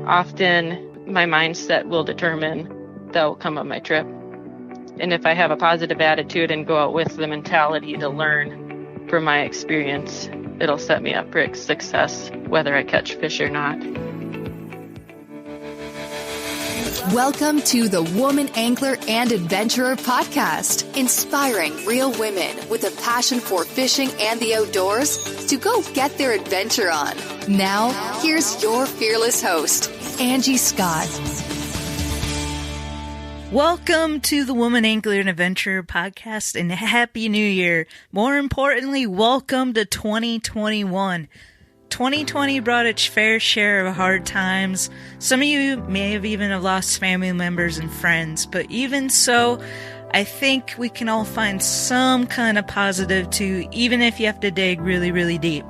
Often my mindset will determine the outcome of my trip. And if I have a positive attitude and go out with the mentality to learn from my experience, it'll set me up for success, whether I catch fish or not. Welcome to the Woman Angler and Adventurer podcast, inspiring real women with a passion for fishing and the outdoors to go get their adventure on. Now, here's your fearless host, Angie Scott. Welcome to the Woman Angler and Adventurer podcast and Happy New Year. More importantly, welcome to 2021. 2020 brought its fair share of hard times. Some of you may have even lost family members and friends, but even so, I think we can all find some kind of positive too, even if you have to dig really, really deep.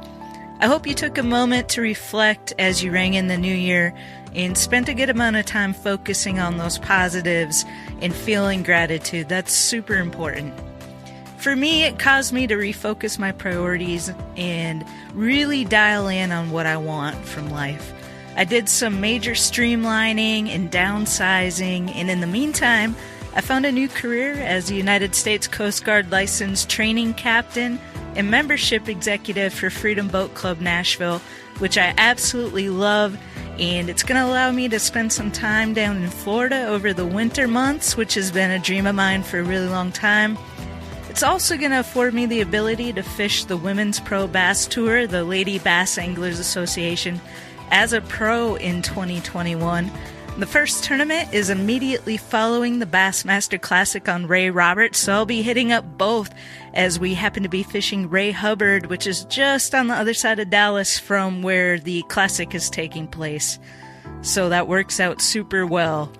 I hope you took a moment to reflect as you rang in the new year and spent a good amount of time focusing on those positives and feeling gratitude. That's super important. For me, it caused me to refocus my priorities and really dial in on what I want from life. I did some major streamlining and downsizing, and in the meantime, I found a new career as a United States Coast Guard licensed training captain and membership executive for Freedom Boat Club Nashville, which I absolutely love, and it's going to allow me to spend some time down in Florida over the winter months, which has been a dream of mine for a really long time. It's also going to afford me the ability to fish the Women's Pro Bass Tour, the Lady Bass Anglers Association, as a pro in 2021. The first tournament is immediately following the Bassmaster Classic on Ray Roberts, so I'll be hitting up both as we happen to be fishing Ray Hubbard, which is just on the other side of Dallas from where the Classic is taking place. So that works out super well.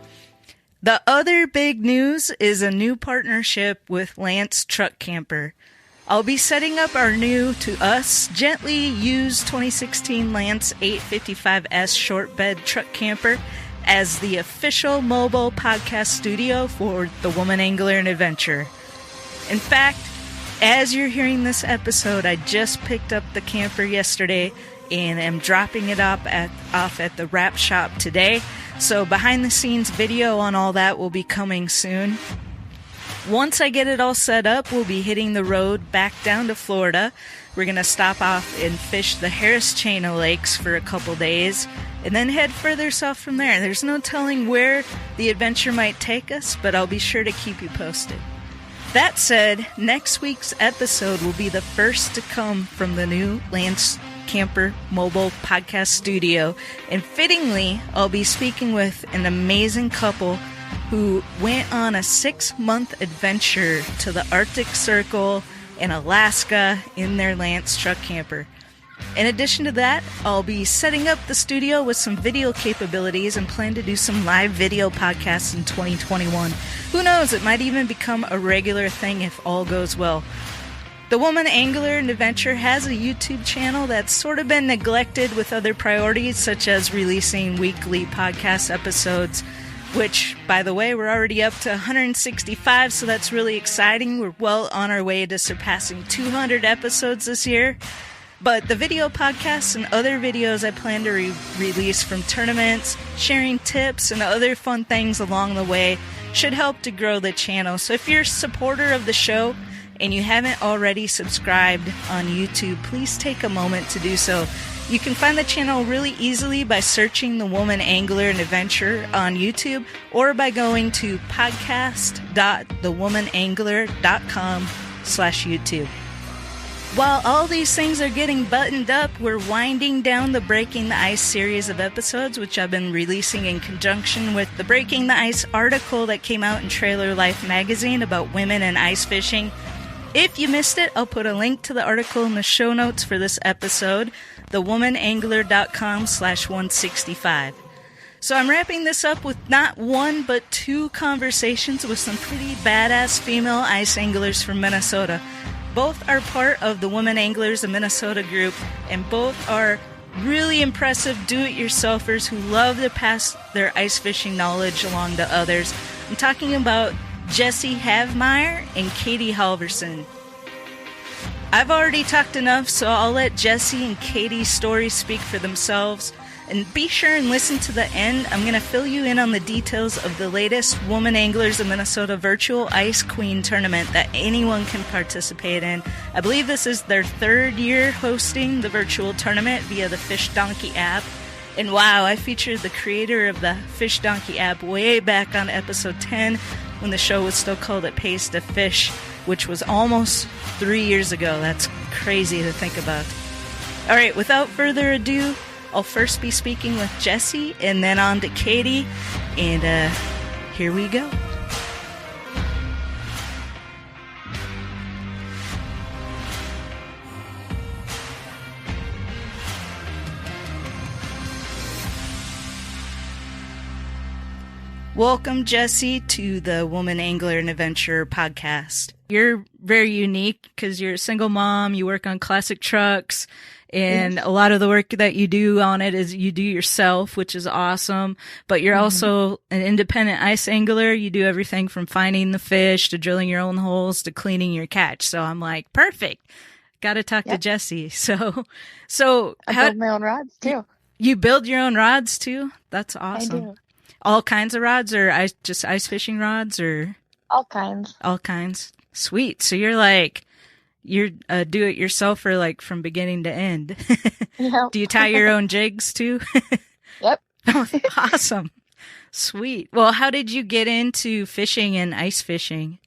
The other big news is a new partnership with Lance Truck Camper. I'll be setting up our new, to us, gently used 2016 Lance 855S short bed truck camper as the official mobile podcast studio for the Woman Angler and Adventurer. In fact, as you're hearing this episode, I just picked up the camper yesterday and am dropping it off at the wrap shop today. So behind the scenes video on all that will be coming soon. Once I get it all set up, we'll be hitting the road back down to Florida. We're going to stop off and fish the Harris Chain of Lakes for a couple days and then head further south from there. There's no telling where the adventure might take us, but I'll be sure to keep you posted. That said, next week's episode will be the first to come from the new Lance Camper mobile podcast studio, and fittingly, I'll be speaking with an amazing couple who went on a 6-month adventure to the Arctic Circle in Alaska in their Lance truck camper. In addition to that, I'll be setting up the studio with some video capabilities and plan to do some live video podcasts in 2021. Who knows, it might even become a regular thing if all goes well. The Woman Angler and Adventurer has a YouTube channel that's sort of been neglected with other priorities, such as releasing weekly podcast episodes, which, by the way, we're already up to 165, so that's really exciting. We're well on our way to surpassing 200 episodes this year. But the video podcasts and other videos I plan to release from tournaments, sharing tips, and other fun things along the way should help to grow the channel. So if you're a supporter of the show and you haven't already subscribed on YouTube, please take a moment to do so. You can find the channel really easily by searching The Woman Angler and Adventurer on YouTube or by going to podcast.thewomanangler.com/YouTube. While all these things are getting buttoned up, we're winding down the Breaking the Ice series of episodes, which I've been releasing in conjunction with the Breaking the Ice article that came out in Trailer Life magazine about women and ice fishing. If you missed it, I'll put a link to the article in the show notes for this episode, thewomanangler.com/165. So I'm wrapping this up with not one, but 2 conversations with some pretty badass female ice anglers from Minnesota. Both are part of the Women Anglers of Minnesota group, and both are really impressive do-it-yourselfers who love to pass their ice fishing knowledge along to others. I'm talking about Jessie Havmeyer and Katie Halverson. I've already talked enough, so I'll let Jessie and Katie's stories speak for themselves. And be sure and listen to the end. I'm going to fill you in on the details of the latest Woman Anglers of Minnesota Virtual Ice Queen tournament that anyone can participate in. I believe this is their 3rd year hosting the virtual tournament via the Fish Donkey app. And wow, I featured the creator of the Fish Donkey app way back on episode 10 when the show was still called It Pays to Fish, which was almost 3 years ago. That's crazy to think about. All right, without further ado, I'll first be speaking with Jessie and then on to Katie. And here we go. Welcome, Jessie, to the Woman Angler and Adventurer podcast. You're very unique because you're a single mom, you work on classic trucks, and a lot of the work that you do on it is you do yourself, which is awesome. But you're also an independent ice angler. You do everything from finding the fish to drilling your own holes to cleaning your catch. So I'm like, perfect. Got to talk to Jessie. So I build my own rods too. You build your own rods too? That's awesome. I do. All kinds of rods, or just ice fishing rods, or all kinds. All kinds. Sweet. So you're do it yourselfer, like from beginning to end. Yep. Do you tie your own jigs too? Yep. Awesome. Sweet. Well, how did you get into fishing and ice fishing?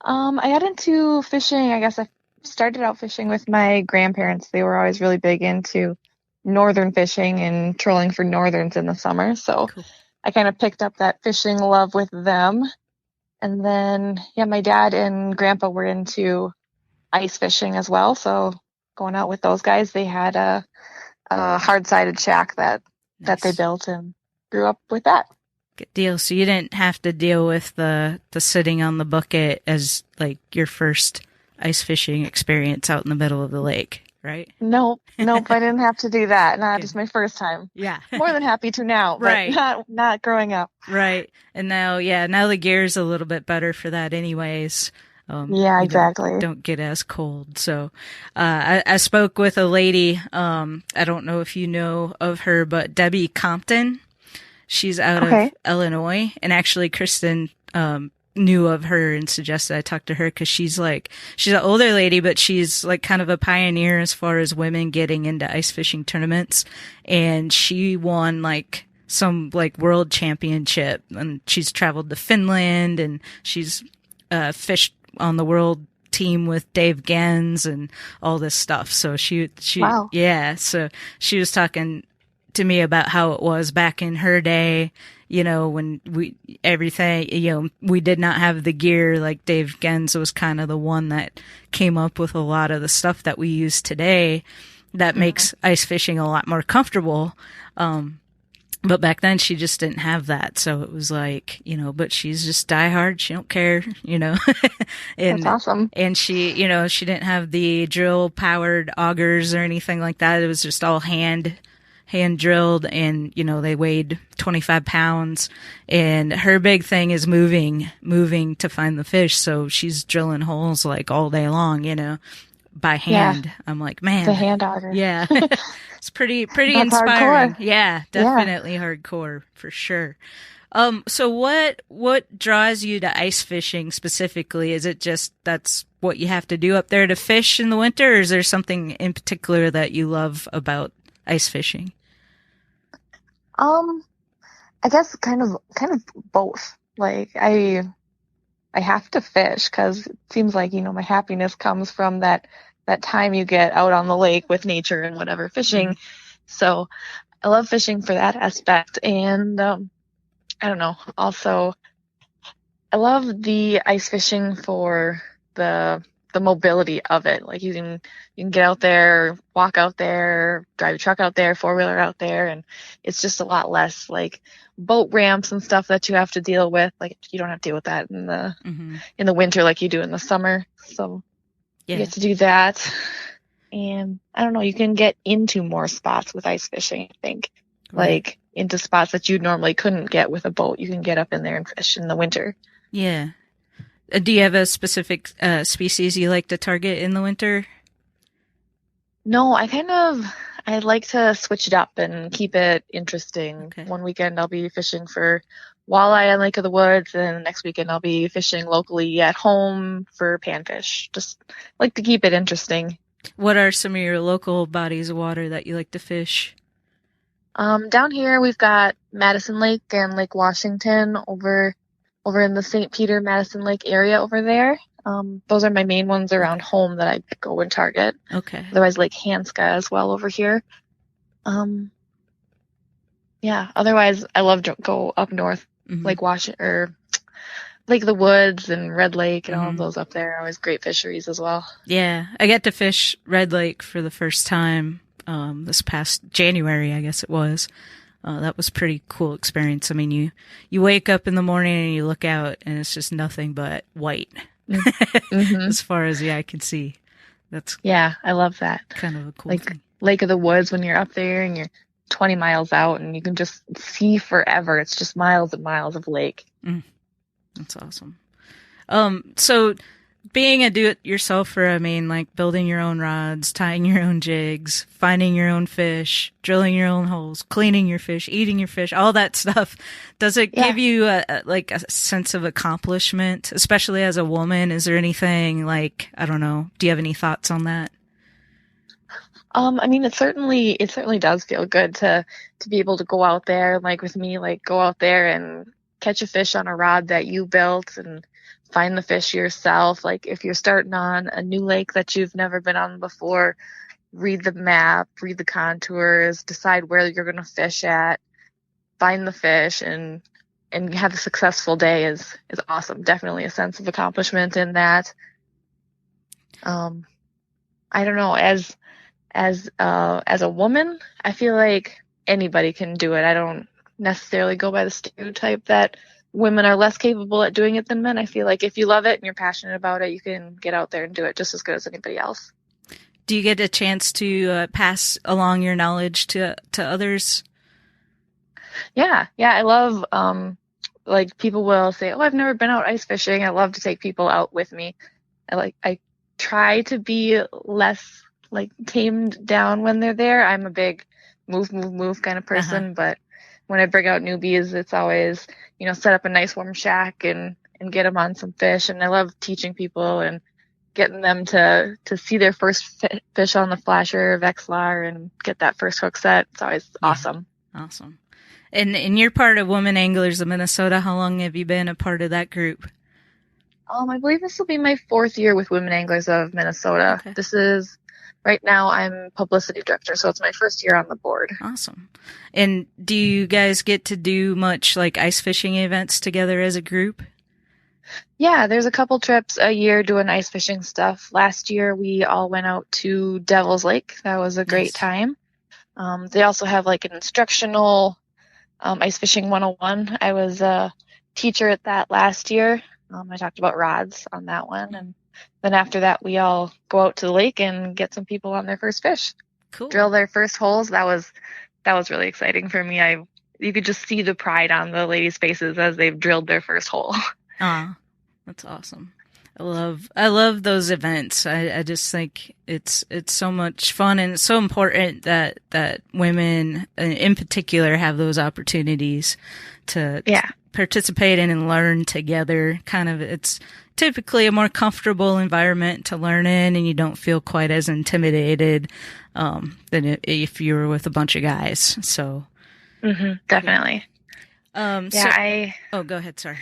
I got into fishing. I guess I started out fishing with my grandparents. They were always really big into northern fishing and trolling for northerns in the summer. So cool. I kind of picked up that fishing love with them. And then, my dad and grandpa were into ice fishing as well. So going out with those guys, they had a hard-sided shack that they built and grew up with that. Good deal. So you didn't have to deal with the sitting on the bucket as like your first ice fishing experience out in the middle of the lake. Right? Nope, I didn't have to do that. Not just my first time. Yeah. More than happy to now, but right. not growing up. Right. And now the gear's a little bit better for that anyways. Exactly. Don't get as cold. So, I spoke with a lady, I don't know if you know of her, but Debbie Compton. She's out of Illinois, and actually Kristen, knew of her and suggested I talk to her because she's an older lady, but she's like kind of a pioneer as far as women getting into ice fishing tournaments. And she won like some like world championship, and she's traveled to Finland, and she's fished on the world team with Dave Gens and all this stuff. So she wow. So she was talking to me about how it was back in her day, when we did not have the gear. Like Dave Gens was kind of the one that came up with a lot of the stuff that we use today that makes ice fishing a lot more comfortable. But back then she just didn't have that. So it was like, but she's just diehard. She don't care, and that's awesome. And she, she didn't have the drill powered augers or anything like that. It was just all hand drilled, and they weighed 25 pounds, and her big thing is moving to find the fish. So she's drilling holes like all day long, by hand. Yeah. I'm like, man, the hand auger. Yeah. It's pretty inspiring. Hardcore. Yeah, definitely hardcore for sure. So what draws you to ice fishing specifically? Is it just that's what you have to do up there to fish in the winter, or is there something in particular that you love about ice fishing? I guess kind of both. Like I have to fish because it seems like, my happiness comes from that time you get out on the lake with nature and whatever fishing. So I love fishing for that aspect. And, I don't know. Also, I love the ice fishing for the mobility of it. Like you can get out there, walk out there, drive a truck out there, four-wheeler out there, and it's just a lot less like boat ramps and stuff that you have to deal with. Like you don't have to deal with that in the winter like you do in the summer. So you get to do that. And I don't know, you can get into more spots with ice fishing, I think. Right. Like into spots that you normally couldn't get with a boat. You can get up in there and fish in the winter. Yeah. Do you have a specific species you like to target in the winter? No, I I like to switch it up and keep it interesting. Okay. One weekend I'll be fishing for walleye on Lake of the Woods, and the next weekend I'll be fishing locally at home for panfish. Just like to keep it interesting. What are some of your local bodies of water that you like to fish? Down here we've got Madison Lake and Lake Washington over in the St. Peter Madison Lake area over there. Those are my main ones around home that I go and target. Okay. Otherwise, Lake Hanska as well over here. Yeah. Otherwise, I love to go up north, Lake Washington or Lake of the Woods and Red Lake and all of those up there are always great fisheries as well. Yeah, I got to fish Red Lake for the first time this past January, I guess it was. That was a pretty cool experience. I mean, you wake up in the morning and you look out and it's just nothing but white as far as the eye can see. Yeah, I love that. Kind of a cool thing. Lake of the Woods when you're up there and you're 20 miles out and you can just see forever. It's just miles and miles of lake. That's awesome. So being a do-it-yourselfer, I mean, like building your own rods, tying your own jigs, finding your own fish, drilling your own holes, cleaning your fish, eating your fish, all that stuff. Does it give you a sense of accomplishment, especially as a woman? Is there anything like, I don't know, do you have any thoughts on that? I mean, it certainly does feel good to be able to go out there, like with me, like go out there and catch a fish on a rod that you built and find the fish yourself. Like if you're starting on a new lake that you've never been on before, read the map, read the contours, decide where you're going to fish at, find the fish and have a successful day is awesome. Definitely a sense of accomplishment in that. I don't know, as a woman, I feel like anybody can do it. I don't necessarily go by the stereotype that women are less capable at doing it than men. I feel like if you love it and you're passionate about it, you can get out there and do it just as good as anybody else. Do you get a chance to pass along your knowledge to others? Yeah. I love, like people will say, oh, I've never been out ice fishing. I love to take people out with me. I try to be less like tamed down when they're there. I'm a big move kind of person, but when I bring out newbies, it's always, set up a nice warm shack and get them on some fish. And I love teaching people and getting them to see their first fish on the flasher, Vexlar, and get that first hook set. It's always awesome. Awesome. And you're part of Women Anglers of Minnesota. How long have you been a part of that group? I believe this will be my 4th year with Women Anglers of Minnesota. Okay. Right now I'm publicity director, so it's my 1st year on the board. Awesome. And do you guys get to do much like ice fishing events together as a group? Yeah, there's a couple trips a year doing ice fishing stuff. Last year we all went out to Devil's Lake. That was a great time. They also have like an instructional ice fishing 101. I was a teacher at that last year. I talked about rods on that one, and then after that, we all go out to the lake and get some people on their first fish. Cool. Drill their first holes. That was really exciting for me. You could just see the pride on the ladies' faces as they've drilled their first hole. That's awesome. I love those events. I just think it's so much fun, and it's so important that women in particular have those opportunities to participate in and learn together. Kind of, it's typically a more comfortable environment to learn in, and you don't feel quite as intimidated than if you were with a bunch of guys. So, definitely. Oh, go ahead. Sorry.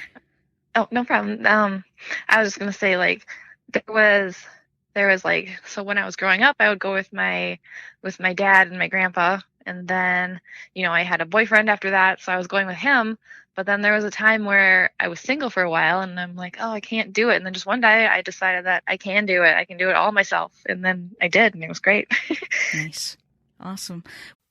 Oh, no problem. I was just gonna say, like, there was like, so when I was growing up, I would go with my dad and my grandpa, and then I had a boyfriend after that, so I was going with him. But then there was a time where I was single for a while, and I'm like, oh, I can't do it. And then just one day I decided that I can do it. I can do it all myself. And then I did, and it was great. Nice. Awesome.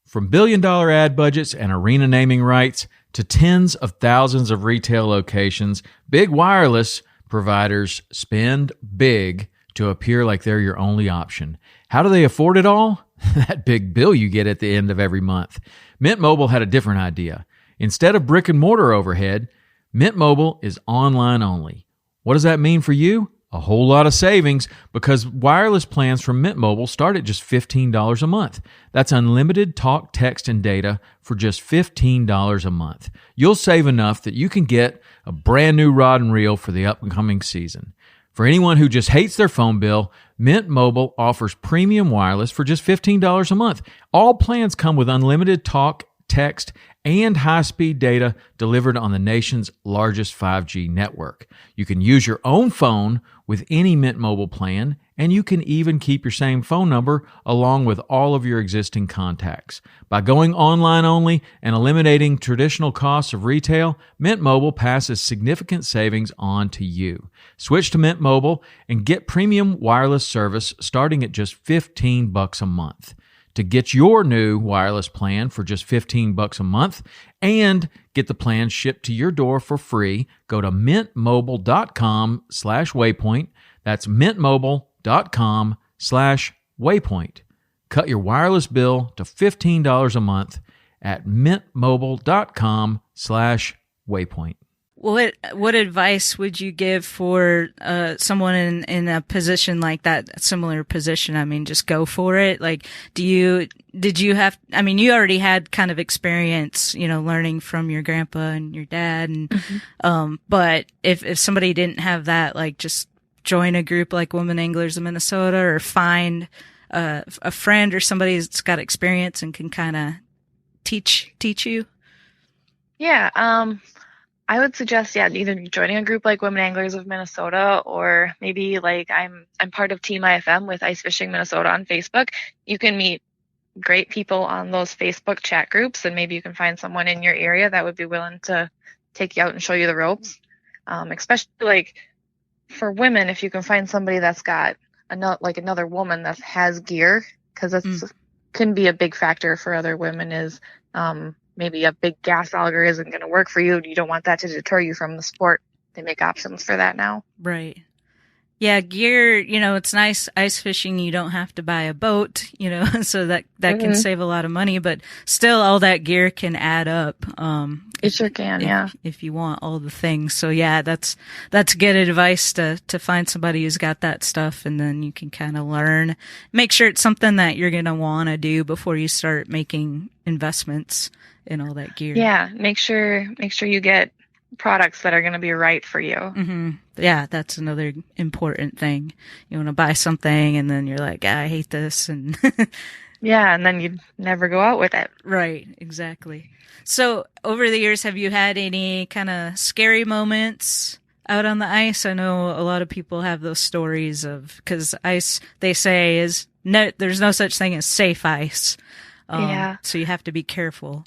From billion-dollar ad budgets and arena naming rights to tens of thousands of retail locations, big wireless providers spend big to appear like they're your only option. How do they afford it all? That big bill you get at the end of every month. Mint Mobile had a different idea. Instead of brick and mortar overhead, Mint Mobile is online only. What does that mean for you? a whole lot of savings because wireless plans from Mint Mobile start at just $15 a month. That's unlimited talk, text, and data for just $15 a month. You'll save enough that you can get a brand new rod and reel for the upcoming season. For anyone who just hates their phone bill, Mint Mobile offers premium wireless for just $15 a month. All plans come with unlimited talk, text, and high-speed data delivered on the nation's largest 5G network. You can use your own phone with any Mint Mobile plan, and you can even keep your same phone number along with all of your existing contacts. By going online only and eliminating traditional costs of retail, Mint Mobile passes significant savings on to you. Switch to Mint Mobile and get premium wireless service starting at just $15 a month. To get your new wireless plan for just $15 a month and get the plan shipped to your door for free, go to mintmobile.com/waypoint. That's mintmobile.com/waypoint. Cut your wireless bill to $15 a month at mintmobile.com/waypoint. What advice would you give for someone in a position like that, similar position? I mean, just go for it. Like, you already had kind of experience, learning from your grandpa and your dad, and but if somebody didn't have that, like, just join a group like Women Anglers of Minnesota, or find a friend or somebody that's got experience and can kind of teach you. Yeah. I would suggest, either joining a group like Women Anglers of Minnesota, or maybe like I'm part of Team IFM with Ice Fishing Minnesota on Facebook. You can meet great people on those Facebook chat groups, and maybe you can find someone in your area that would be willing to take you out and show you the ropes. Especially like for women, if you can find somebody that's got another woman that has gear, because that's can be a big factor for other women, is maybe a big gas auger isn't going to work for you. You don't want that to deter you from the sport. They make options for that now. Right. Yeah, gear, it's nice ice fishing. You don't have to buy a boat, so that can save a lot of money, but still all that gear can add up. It sure can, if you want all the things. So yeah, that's good advice to find somebody who's got that stuff, and then you can kind of learn, make sure it's something that you're going to want to do before you start making investments in all that gear. Yeah. Make sure you get products that are going to be right for you. Mm-hmm. Yeah, that's another important thing. You want to buy something and then you're like, I hate this, and yeah, and then you never go out with it. Right, exactly. So over the years, have you had any kind of scary moments out on the ice? I know a lot of people have those stories of, because ice, they say, there's no such thing as safe ice. So you have to be careful.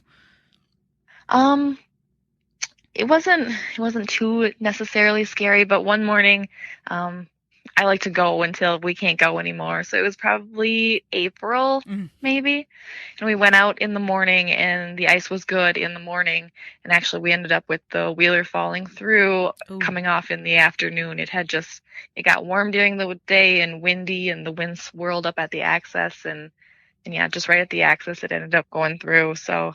It wasn't too necessarily scary, but one morning, I like to go until we can't go anymore. So it was probably April, maybe. And we went out in the morning and the ice was good in the morning. And actually we ended up with the wheeler falling through, coming off in the afternoon. It got warm during the day and windy, and the wind swirled up at the axis, and just right at the axis, it ended up going through. So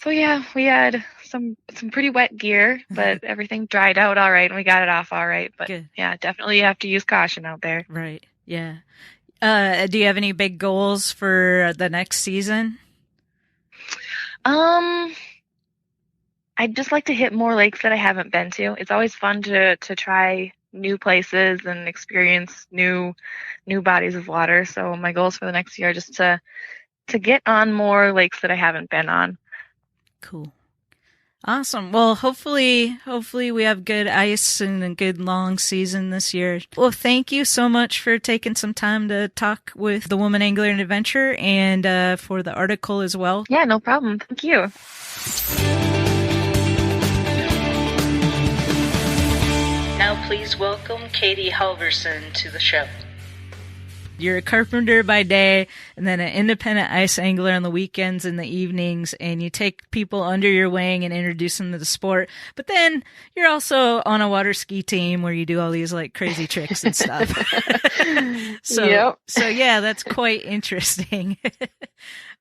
yeah, we had some pretty wet gear, but everything dried out all right, and we got it off all right. But good. Yeah, definitely you have to use caution out there. Right. Yeah. Do you have any big goals for the next season? I'd just like to hit more lakes that I haven't been to. It's always fun to try new places and experience new bodies of water. So my goals for the next year are just to get on more lakes that I haven't been on. Cool. Awesome. Well, hopefully we have good ice and a good long season this year. Well, thank you so much for taking some time to talk with the Woman Angler and Adventure, and for the article as well. Yeah, no problem. Thank you. Now please welcome Katie Halverson to the show. You're a carpenter by day and then an independent ice angler on the weekends and the evenings, and you take people under your wing and introduce them to the sport. But then you're also on a water ski team where you do all these like crazy tricks and stuff. So yeah, that's quite interesting.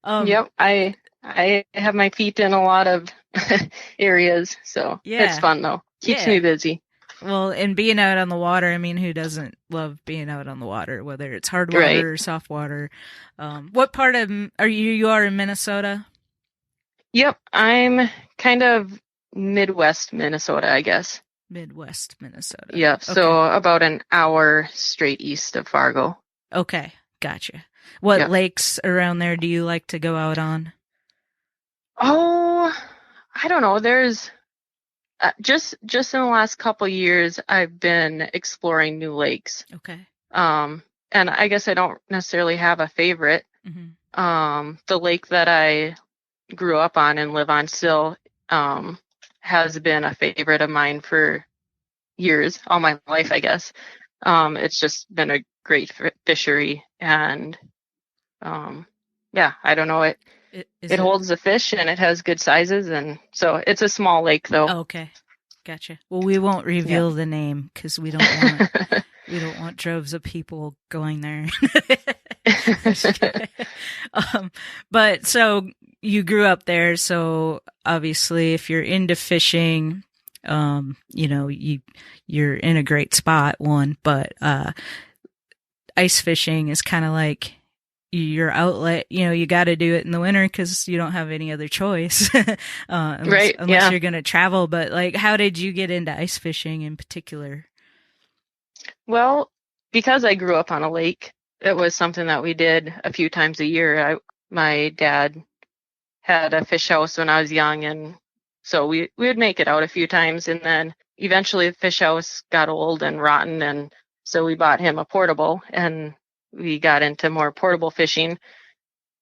Yep. I have my feet in a lot of areas, so it's fun though. Keeps me busy. Well, and being out on the water, I mean, who doesn't love being out on the water, whether it's hard water Right. or soft water? What part of you are in Minnesota? Yep, I'm kind of Midwest Minnesota, I guess. Midwest Minnesota. Yeah, so about an hour straight east of Fargo. Okay, gotcha. What lakes around there do you like to go out on? Oh, I don't know. There's just in the last couple years, I've been exploring new lakes. Okay. And I guess I don't necessarily have a favorite. Mm-hmm. The lake that I grew up on and live on still has been a favorite of mine for years, all my life, I guess. It's just been a great fishery, and I don't know, it holds the fish and it has good sizes, and so it's a small lake though. Oh, okay, gotcha. Well, we won't reveal the name because we don't want droves of people going there. But so you grew up there, so obviously if you're into fishing, you're in a great spot, but ice fishing is kind of like your outlet. You got to do it in the winter because you don't have any other choice. Unless you're going to travel. But like, how did you get into ice fishing in particular? Well, because I grew up on a lake, it was something that we did a few times a year. My dad had a fish house when I was young, and so we would make it out a few times, and then eventually the fish house got old and rotten, and so we bought him a portable, and we got into more portable fishing.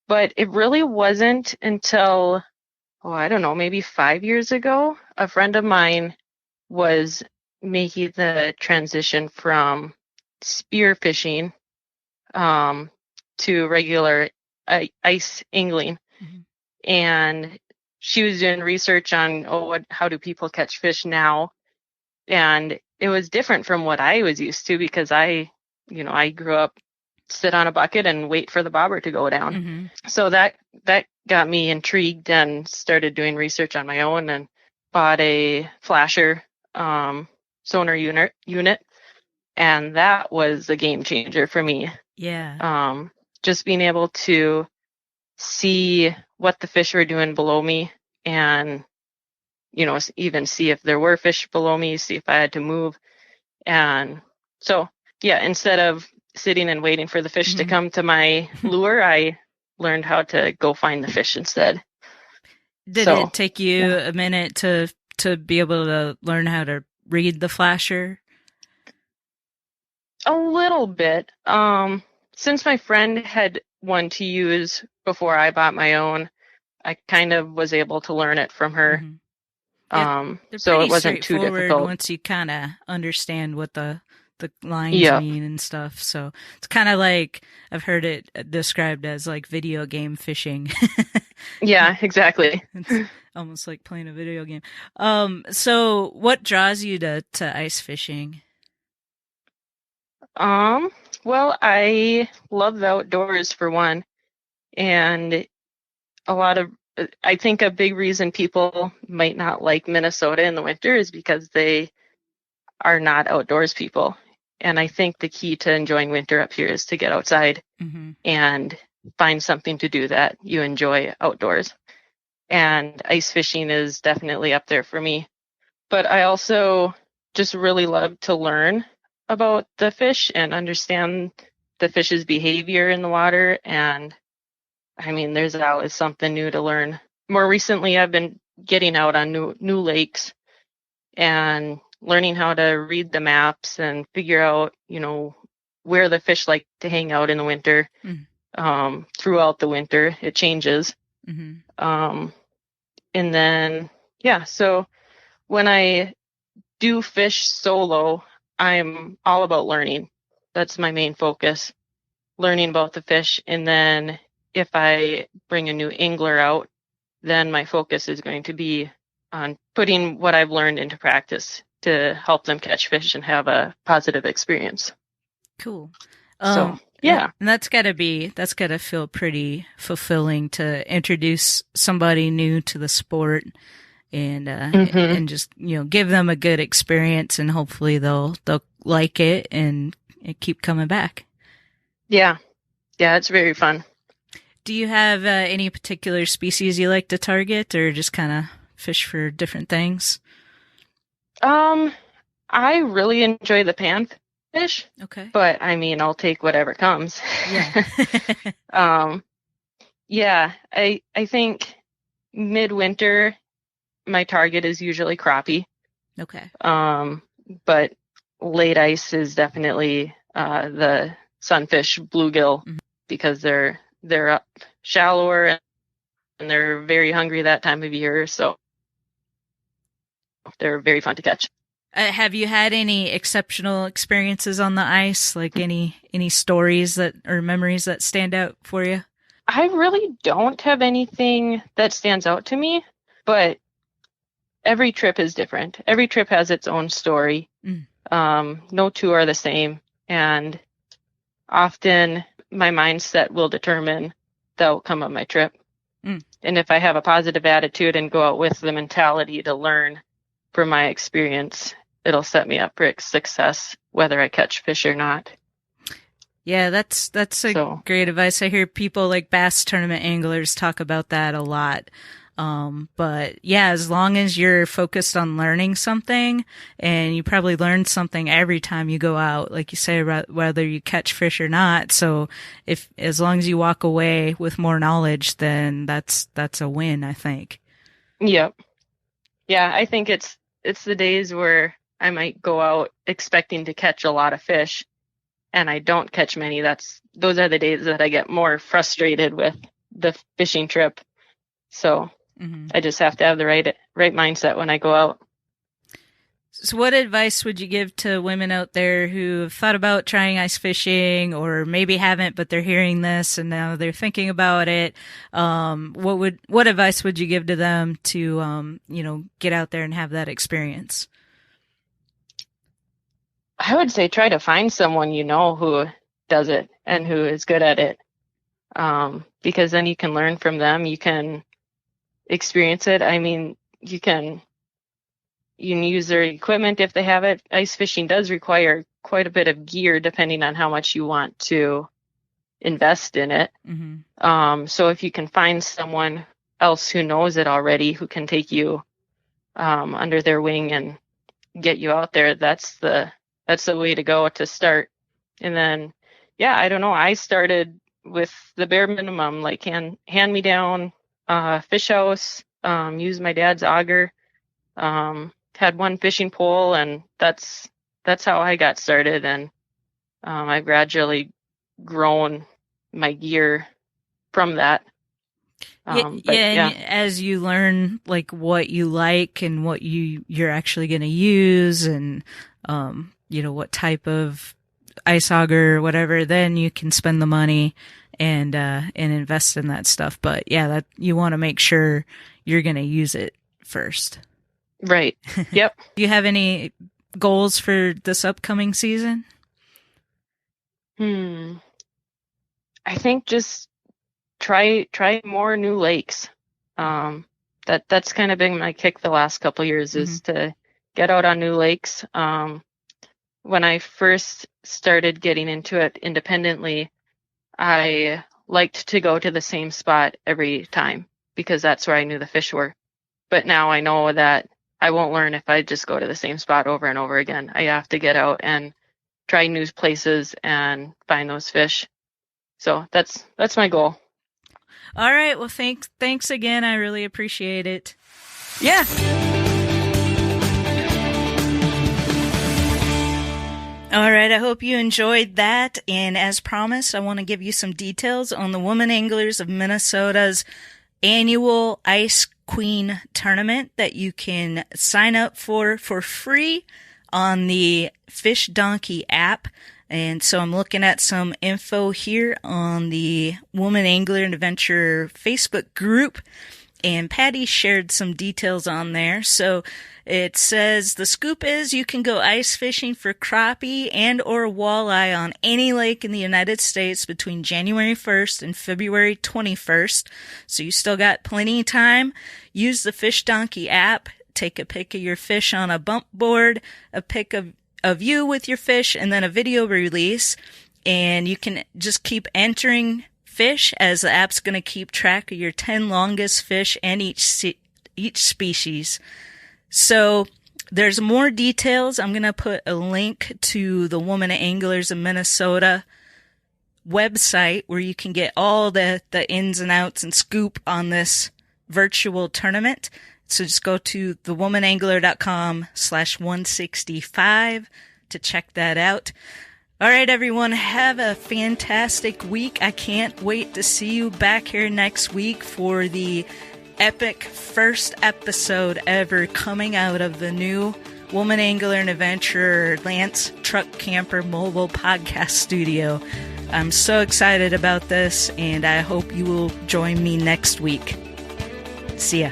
But it really wasn't until, I don't know, maybe 5 years ago, a friend of mine was making the transition from spear fishing to regular ice angling. Mm-hmm. And she was doing research on, how do people catch fish now? And it was different from what I was used to, because I grew up, sit on a bucket and wait for the bobber to go down. Mm-hmm. So that got me intrigued and started doing research on my own, and bought a flasher sonar unit. And that was a game changer for me. Yeah. Just being able to see what the fish were doing below me, and, even see if there were fish below me, see if I had to move. And so, instead of sitting and waiting for the fish to come to my lure, I learned how to go find the fish instead. Did it take you a minute to be able to learn how to read the flasher? A little bit. Since my friend had one to use before I bought my own, I kind of was able to learn it from her. Mm-hmm. So it wasn't too difficult once you kind of understand what the lines mean and stuff. So it's kind of like, I've heard it described as like video game fishing. Yeah, exactly. It's almost like playing a video game. So what draws you to ice fishing? Well, I love the outdoors for one, and I think a big reason people might not like Minnesota in the winter is because they are not outdoors people. And I think the key to enjoying winter up here is to get outside and find something to do that you enjoy outdoors. And ice fishing is definitely up there for me. But I also just really love to learn about the fish and understand the fish's behavior in the water. And I mean, there's always something new to learn. More recently, I've been getting out on new lakes and learning how to read the maps and figure out, where the fish like to hang out in the winter. Throughout the winter, it changes. And then, so when I do fish solo, I'm all about learning. That's my main focus, learning about the fish. And then if I bring a new angler out, then my focus is going to be on putting what I've learned into practice to help them catch fish and have a positive experience. Cool. And that's gotta feel pretty fulfilling to introduce somebody new to the sport and just, give them a good experience, and hopefully they'll like it and keep coming back. Yeah. Yeah, it's very fun. Do you have any particular species you like to target, or just kind of fish for different things? I really enjoy the panfish. Okay. But I'll take whatever comes. Yeah. Yeah, I think midwinter my target is usually crappie. Okay. But late ice is definitely the sunfish, bluegill, because they're up shallower and they're very hungry that time of year, so they're very fun to catch. Have you had any exceptional experiences on the ice? Like any stories or memories that stand out for you? I really don't have anything that stands out to me, but every trip is different. Every trip has its own story. No two are the same, and often my mindset will determine the outcome of my trip. And if I have a positive attitude and go out with the mentality to learn from my experience, it'll set me up for success, whether I catch fish or not. Yeah, that's great advice. I hear people like bass tournament anglers talk about that a lot. But yeah, as long as you're focused on learning something, and you probably learn something every time you go out, like you say, whether you catch fish or not. So as long as you walk away with more knowledge, then that's a win, I think. Yep. Yeah, I think it's the days where I might go out expecting to catch a lot of fish and I don't catch many. Those are the days that I get more frustrated with the fishing trip. So I just have to have the right mindset when I go out. So what advice would you give to women out there who have thought about trying ice fishing, or maybe haven't, but they're hearing this and now they're thinking about it? What advice would you give to them to, get out there and have that experience? I would say try to find someone who does it and who is good at it, because then you can learn from them. You can experience it. You can use their equipment if they have it. Ice fishing does require quite a bit of gear depending on how much you want to invest in it. So if you can find someone else who knows it already, who can take you under their wing and get you out there, that's the way to go to start. And then, I don't know, I started with the bare minimum, like hand me down fish house, use my dad's auger, had one fishing pole, and that's how I got started. And I've gradually grown my gear from that. As you learn like what you like and what you're actually going to use, and what type of ice auger or whatever, then you can spend the money and invest in that stuff. But that you want to make sure you're going to use it first. Right. Yep. Do you have any goals for this upcoming season? I think just try more new lakes. That's kind of been my kick the last couple of years, is to get out on new lakes. When I first started getting into it independently, I liked to go to the same spot every time because that's where I knew the fish were. But now I know that I won't learn if I just go to the same spot over and over again. I have to get out and try new places and find those fish. So that's my goal. All right. Well, thanks again. I really appreciate it. Yeah. All right, I hope you enjoyed that. And as promised, I want to give you some details on the Women Anglers of Minnesota's annual Ice Queen tournament that you can sign up for free on the Fish Donkey app. And so I'm looking at some info here on the Woman Angler and Adventurer Facebook group. and Patty shared some details on there. So it says the scoop is you can go ice fishing for crappie and or walleye on any lake in the United States between January 1st and February 21st. So you still got plenty of time. Use the Fish Donkey app. Take a pic of your fish on a bump board, a pic of you with your fish, and then a video release. And you can just keep entering fish as the app's going to keep track of your 10 longest fish and each species. So there's more details. I'm going to put a link to the Woman Anglers of Minnesota website where you can get all the ins and outs and scoop on this virtual tournament. So just go to thewomanangler.com/165 to check that out. All right, everyone, have a fantastic week. I can't wait to see you back here next week for the epic first episode ever coming out of the new Woman Angler and Adventurer Lance Truck Camper Mobile Podcast Studio. I'm so excited about this, and I hope you will join me next week. See ya.